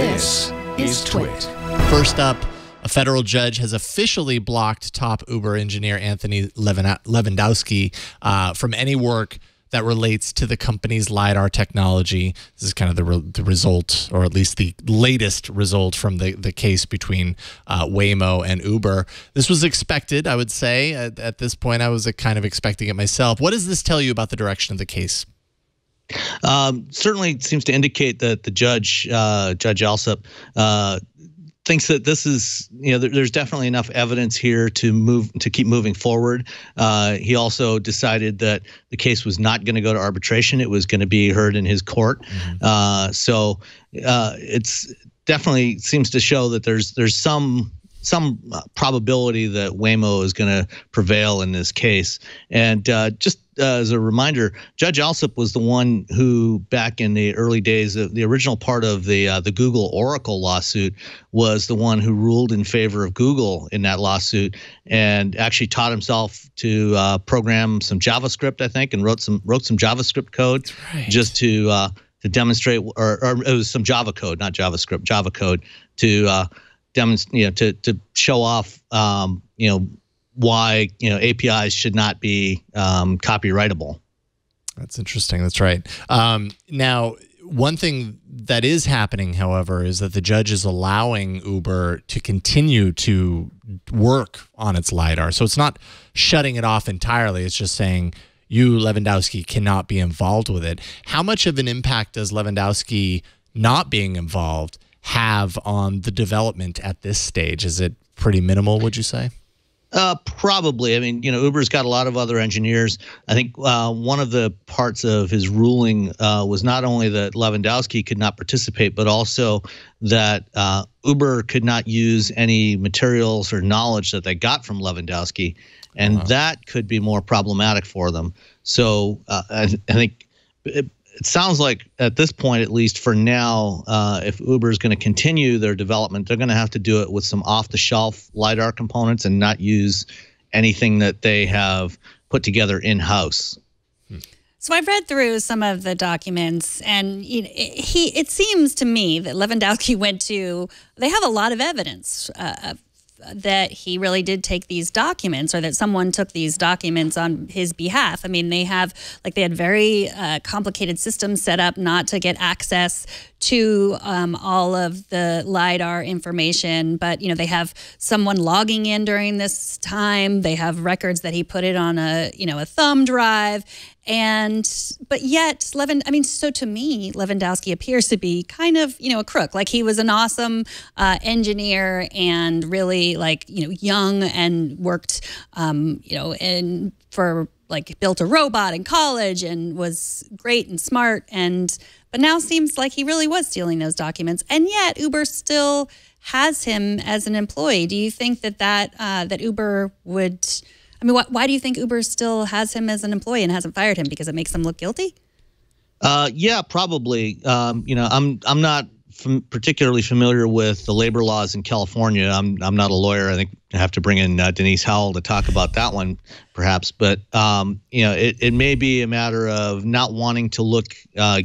This is TWiT. First up, a federal judge has officially blocked top Uber engineer Anthony Lewandowski from any work that relates to the company's LiDAR technology. This is kind of the result, or at least the latest result from the case between Waymo and Uber. This was expected, I would say. At this point, I was kind of expecting it myself. What does this tell you about the direction of the case? Certainly seems to indicate that the judge, Judge Alsup, thinks that this is, there's definitely enough evidence here to keep moving forward. He also decided that the case was not going to go to arbitration; it was going to be heard in his court. So it's definitely seems to show that there's some probability that Waymo is going to prevail in this case. And just as a reminder, Judge Alsup was the one who, back in the early days of the original part of the Google Oracle lawsuit, was the one who ruled in favor of Google in that lawsuit, and actually taught himself to program some JavaScript, I think, and wrote some JavaScript code just to demonstrate, or it was some Java code, not JavaScript, Java code to demonstrate, to show off, why APIs should not be copyrightable. That's interesting. That's right. Now, one thing that is happening, however, is that the judge is allowing Uber to continue to work on its LiDAR. So it's not shutting it off entirely. It's just saying you, Lewandowski, cannot be involved with it. How much of an impact does Lewandowski not being involved have on the development at this stage? Is it pretty minimal, would you say? Probably. I mean, Uber's got a lot of other engineers. I think one of the parts of his ruling was not only that Lewandowski could not participate, but also that Uber could not use any materials or knowledge that they got from Lewandowski, and that could be more problematic for them. So I think it sounds like at this point, at least for now, if Uber is going to continue their development, they're going to have to do it with some off-the-shelf LiDAR components and not use anything that they have put together in-house. So I've read through some of the documents, and it seems to me that Lewandowski they have a lot of evidence that he really did take these documents, or that someone took these documents on his behalf. I mean, they had very complicated systems set up not to get access to all of the LiDAR information, but they have someone logging in during this time. They have records that he put it on a thumb drive, but yet so to me, Lewandowski appears to be kind of a crook. Like, he was an awesome engineer and really young, and worked built a robot in college and was great and smart, but now seems like he really was stealing those documents, and yet Uber still has him as an employee. Do you think that Uber would? I mean, why do you think Uber still has him as an employee and hasn't fired him? Because it makes them look guilty? Yeah, probably. I'm not particularly familiar with the labor laws in California. I'm not a lawyer. I think I have to bring in Denise Howell to talk about that one, perhaps. But it may be a matter of not wanting to look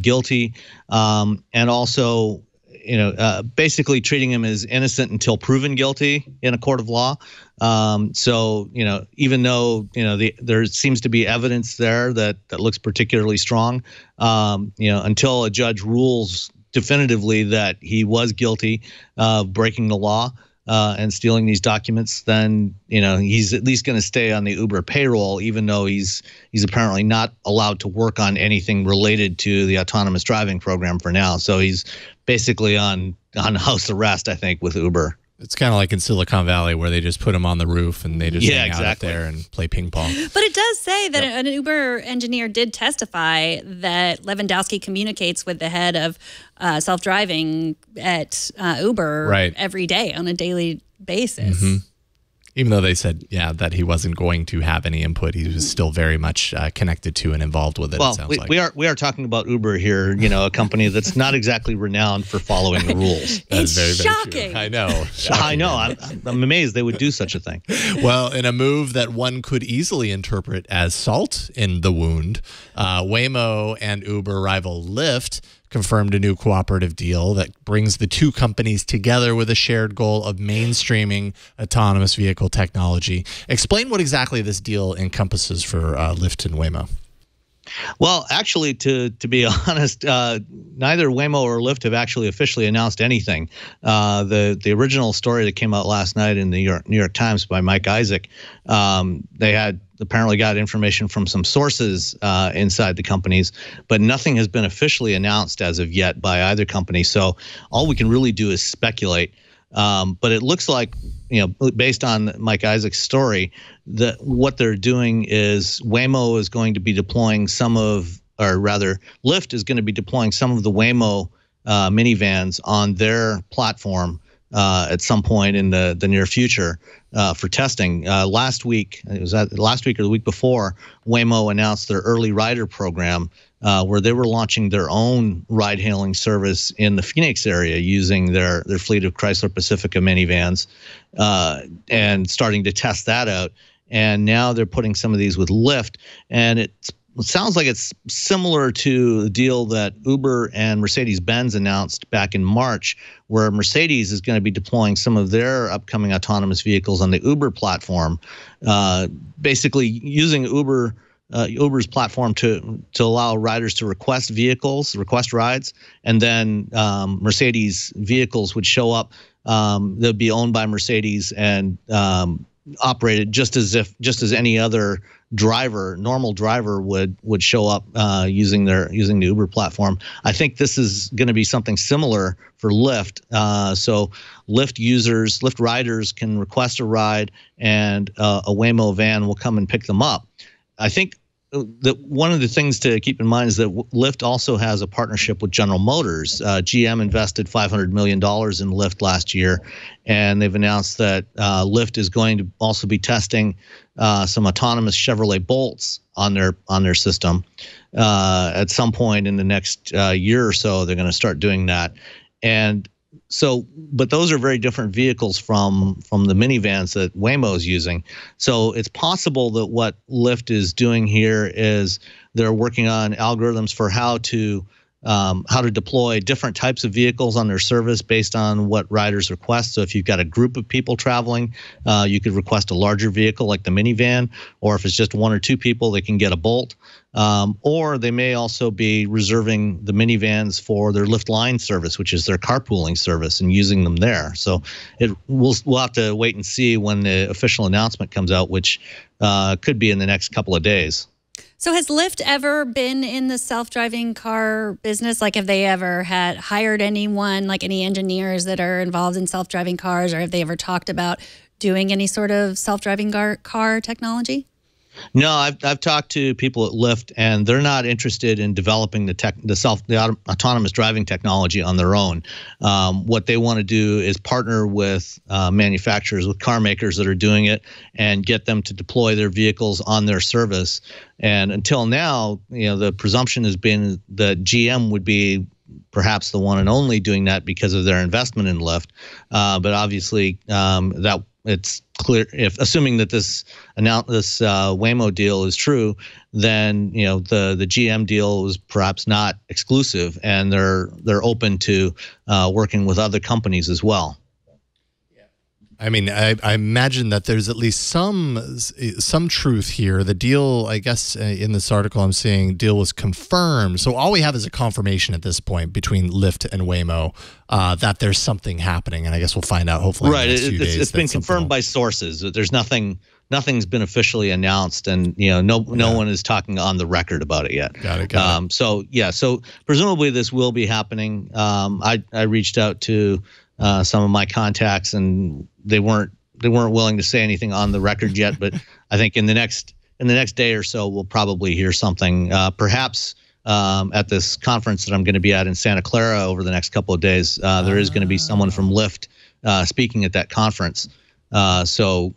guilty, and also basically treating him as innocent until proven guilty in a court of law. So even though there seems to be evidence there that looks particularly strong, until a judge rules definitively that he was guilty of breaking the law and stealing these documents, then he's at least going to stay on the Uber payroll, even though he's apparently not allowed to work on anything related to the autonomous driving program for now. So he's basically on house arrest, I think, with Uber. It's kind of like in Silicon Valley, where they just put him on the roof and they just hang out there and play ping pong. But it does say that an Uber engineer did testify that Lewandowski communicates with the head of self-driving at Uber every day on a daily basis. Even though they said, that he wasn't going to have any input, he was still very much connected to and involved with it. Well, it sounds like. we are talking about Uber here, a company that's not exactly renowned for following the rules. It's very, very shocking. True. I know. I know. I'm amazed they would do such a thing. Well, in a move that one could easily interpret as salt in the wound, Waymo and Uber rival Lyft confirmed a new cooperative deal that brings the two companies together with a shared goal of mainstreaming autonomous vehicle technology. Explain what exactly this deal encompasses for Lyft and Waymo. Well, actually, to be honest, neither Waymo or Lyft have actually officially announced anything. The original story that came out last night in the New York Times by Mike Isaac, they had apparently got information from some sources inside the companies, but nothing has been officially announced as of yet by either company. So all we can really do is speculate. But it looks like, based on Mike Isaac's story, that what they're doing is Waymo is going to be deploying Lyft is going to be deploying some of the Waymo minivans on their platform at some point in the near future for testing. Last week or the week before, Waymo announced their early rider program, where they were launching their own ride-hailing service in the Phoenix area using their fleet of Chrysler Pacifica minivans, and starting to test that out. And now they're putting some of these with Lyft, and it sounds like it's similar to the deal that Uber and Mercedes-Benz announced back in March, where Mercedes is going to be deploying some of their upcoming autonomous vehicles on the Uber platform, basically using Uber's platform to allow riders to request rides, and then Mercedes vehicles would show up. They'll be owned by Mercedes and operated just as any other normal driver would show up using the Uber platform. I think this is going to be something similar for Lyft. So Lyft riders can request a ride, and a Waymo van will come and pick them up. I think that one of the things to keep in mind is that Lyft also has a partnership with General Motors. GM invested $500 million in Lyft last year, and they've announced that Lyft is going to also be testing some autonomous Chevrolet Bolts on their system. At some point in the next year or so, they're going to start doing that. And so, but those are very different vehicles from the minivans that Waymo is using. So it's possible that what Lyft is doing here is they're working on algorithms for how to deploy different types of vehicles on their service based on what riders request. So if you've got a group of people traveling, you could request a larger vehicle like the minivan, or if it's just one or two people, they can get a Bolt. Or they may also be reserving the minivans for their Lyft Line service, which is their carpooling service, and using them there. So we'll have to wait and see when the official announcement comes out, which could be in the next couple of days. So has Lyft ever been in the self-driving car business? Like, have they ever hired anyone, like any engineers that are involved in self-driving cars, or have they ever talked about doing any sort of self-driving car technology? No, I've talked to people at Lyft, and they're not interested in developing the autonomous driving technology on their own. What they want to do is partner with manufacturers, with car makers that are doing it, and get them to deploy their vehicles on their service. And until now, the presumption has been that GM would be perhaps the one and only doing that because of their investment in Lyft. But obviously, that it's clear, if assuming that this Waymo deal is true, then the GM deal is perhaps not exclusive, and they're open to working with other companies as well. I mean, I imagine that there's at least some truth here. The deal, I guess, in this article I'm seeing, deal was confirmed. So all we have is a confirmation at this point between Lyft and Waymo that there's something happening, and I guess we'll find out hopefully in the next few days. It's been confirmed by sources. There's nothing's been officially announced, and no one is talking on the record about it yet. Got it. So presumably this will be happening. I reached out to some of my contacts, and they weren't willing to say anything on the record yet. But I think in the next day or so, we'll probably hear something. Perhaps at this conference that I'm going to be at in Santa Clara over the next couple of days, there is going to be someone from Lyft speaking at that conference. So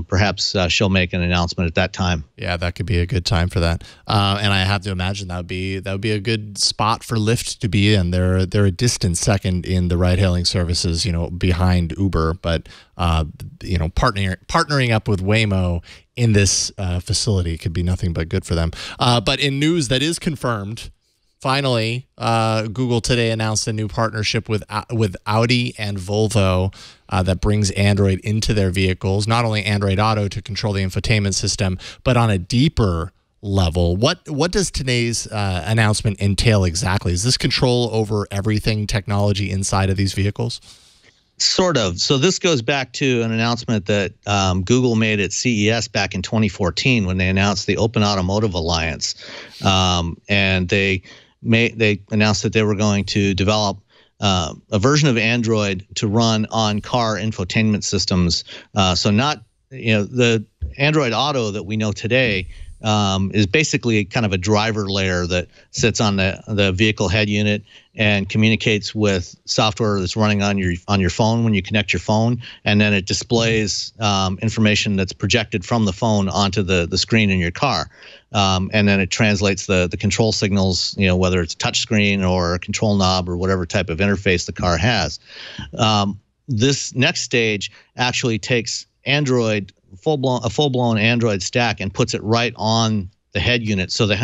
perhaps she'll make an announcement at that time. Yeah, that could be a good time for that. And I have to imagine that would be a good spot for Lyft to be in. They're a distant second in the ride-hailing services, behind Uber. But partnering up with Waymo in this facility could be nothing but good for them. But in news that is confirmed, finally, Google today announced a new partnership with Audi and Volvo that brings Android into their vehicles. Not only Android Auto to control the infotainment system, but on a deeper level. What does today's announcement entail exactly? Is this control over everything technology inside of these vehicles? Sort of. So this goes back to an announcement that Google made at CES back in 2014 when they announced the Open Automotive Alliance, and they announced that they were going to develop a version of Android to run on car infotainment systems. So not, the Android Auto that we know today is basically kind of a driver layer that sits on the vehicle head unit and communicates with software that's running on your phone when you connect your phone, and then it displays information that's projected from the phone onto the screen in your car, and then it translates the control signals, whether it's touch screen or a control knob or whatever type of interface the car has. This next stage actually takes Android, a full-blown Android stack, and puts it right on the head unit. So the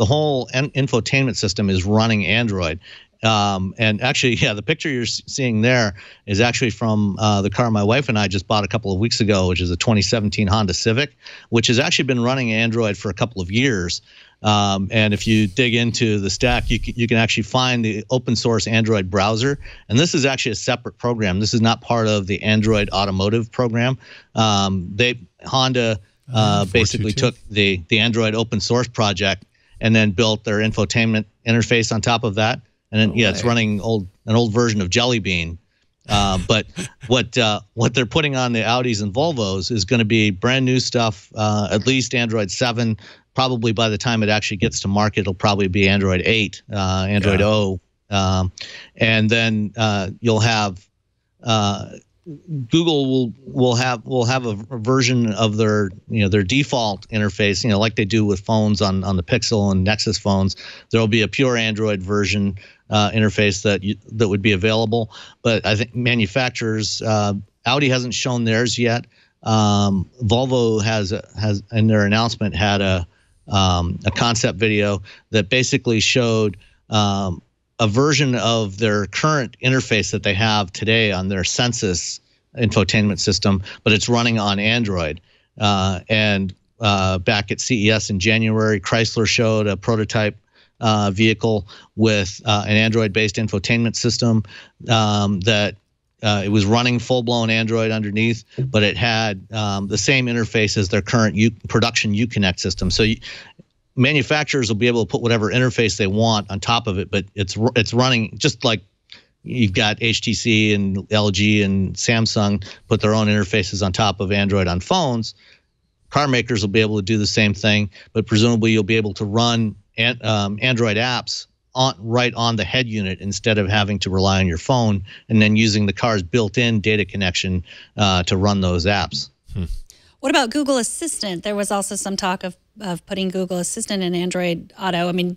whole infotainment system is running Android. And actually, yeah, the picture you're seeing there is actually from the car my wife and I just bought a couple of weeks ago, which is a 2017 Honda Civic, which has actually been running Android for a couple of years. And if you dig into the stack, you can actually find the open source Android browser. And this is actually a separate program. This is not part of the Android Automotive program. Honda basically took the Android open source project and then built their infotainment interface on top of that. And then, it's running an old version of Jelly Bean. But what they're putting on the Audis and Volvos is going to be brand new stuff, at least Android 7. Probably by the time it actually gets to market, it'll probably be Android 8, Android O. And then you'll have Google will have a version of their default interface, like they do with phones on the Pixel and Nexus phones. There'll be a pure Android version interface that would be available. But I think manufacturers, Audi hasn't shown theirs yet. Volvo has in their announcement had a concept video that basically showed a version of their current interface that they have today on their Sensus infotainment system, but it's running on Android. And back at CES in January, Chrysler showed a prototype vehicle with an Android-based infotainment system that it was running full-blown Android underneath, but it had the same interface as their current production Uconnect system. So manufacturers will be able to put whatever interface they want on top of it, but it's running just like you've got HTC and LG and Samsung put their own interfaces on top of Android on phones. Car makers will be able to do the same thing, but presumably you'll be able to run Android apps right on the head unit instead of having to rely on your phone and then using the car's built-in data connection to run those apps. What about Google Assistant? There was also some talk of putting Google Assistant in Android Auto. I mean,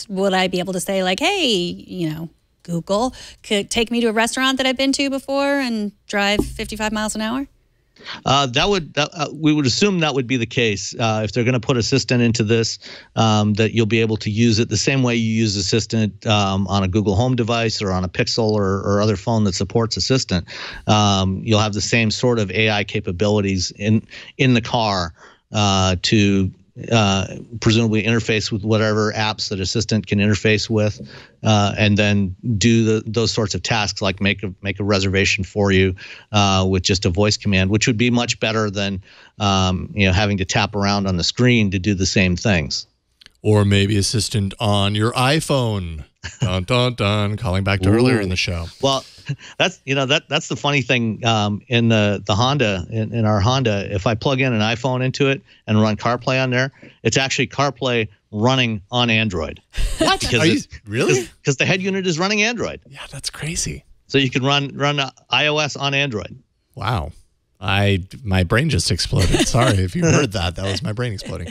would I be able to say like, hey, Google could take me to a restaurant that I've been to before and drive 55 miles an hour? We would assume that would be the case if they're going to put Assistant into this, that you'll be able to use it the same way you use Assistant on a Google Home device or on a Pixel or other phone that supports Assistant. You'll have the same sort of AI capabilities in the car to presumably interface with whatever apps that Assistant can interface with, and then do those sorts of tasks like make a reservation for you with just a voice command, which would be much better than having to tap around on the screen to do the same things. Or maybe Assistant on your iPhone. Dun, dun, dun, calling back to earlier in the show. Well, that's the funny thing in the Honda, in our Honda. If I plug in an iPhone into it and run CarPlay on there, it's actually CarPlay running on Android. What? Really? Because the head unit is running Android. Yeah, that's crazy. So you can run iOS on Android. Wow. My brain just exploded. Sorry if you heard that. That was my brain exploding.